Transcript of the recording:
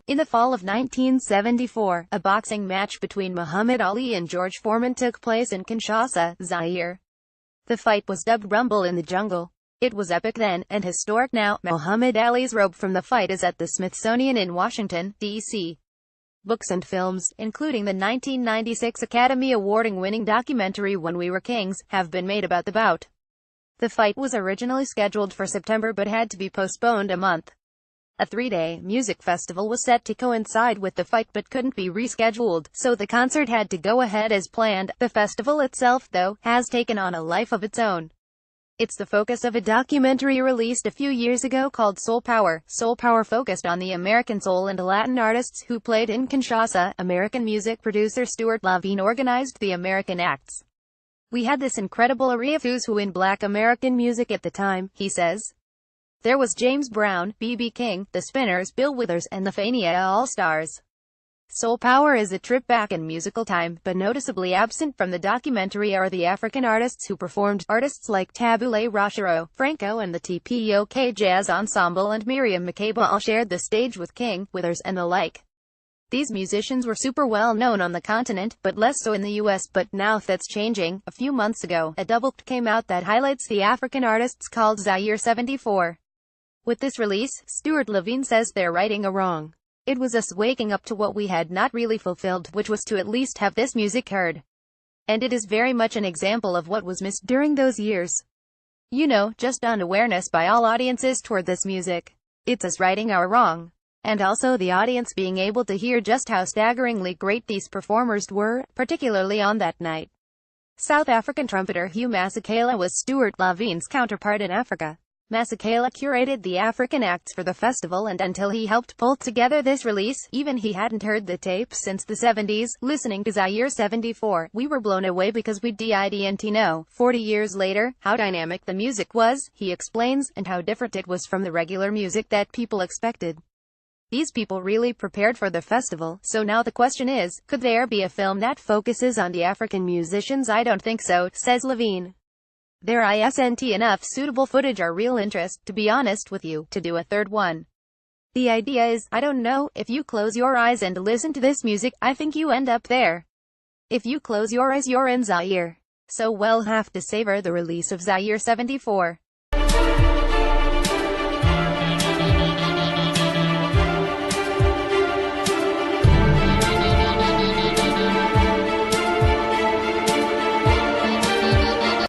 In the fall of 1974, a boxing match between Muhammad Ali and George Foreman took place in Kinshasa, Zaire. The fight was dubbed Rumble in the Jungle. It was epic then, and historic now. Muhammad Ali's robe from the fight is at the Smithsonian in Washington, D.C. Books and films, including the 1996 Academy Award-winning documentary When We Were Kings, have been made about the bout. The fight was originally scheduled for September but had to be postponed a month. A three-day music festival was set to coincide with the fight but couldn't be rescheduled, so the concert had to go ahead as planned. The festival itself, though, has taken on a life of its own. It's the focus of a documentary released a few years ago called Soul Power. Soul Power focused on the American soul and Latin artists who played in Kinshasa. American music producer Stuart Levine organized the American acts. "We had this incredible array of who's who in black American music at the time," he says. "There was James Brown, B.B. King, the Spinners, Bill Withers, and the Fania All-Stars." Soul Power is a trip back in musical time, but noticeably absent from the documentary are the African artists who performed. Artists like Tabule Rashiro, Franco and the TPOK Jazz Ensemble and Miriam Makeba all shared the stage with King, Withers, and the like. These musicians were super well known on the continent, but less so in the US. But now that's changing. A few months ago, a double came out that highlights the African artists called Zaire 74. With this release, Stuart Levine says they're righting a wrong. "It was us waking up to what we had not really fulfilled, which was to at least have this music heard. And it is very much an example of what was missed during those years. You know, just unawareness by all audiences toward this music. It's us righting our wrong. And also the audience being able to hear just how staggeringly great these performers were, particularly on that night." South African trumpeter Hugh Masekela was Stuart Levine's counterpart in Africa. Masekela curated the African acts for the festival, and until he helped pull together this release, even he hadn't heard the tape since the 70s. Listening to Zaire 74, we were blown away because we didn't know, 40 years later, how dynamic the music was, he explains, and how different it was from the regular music that people expected. These people really prepared for the festival, so now the question is, could there be a film that focuses on the African musicians? I don't think so, says Levine. There isn't enough suitable footage or real interest, to be honest with you, to do a third one. The idea is, I don't know, if you close your eyes and listen to this music, I think you end up there. If you close your eyes you're in Zaire. So we'll have to savor the release of Zaire 74.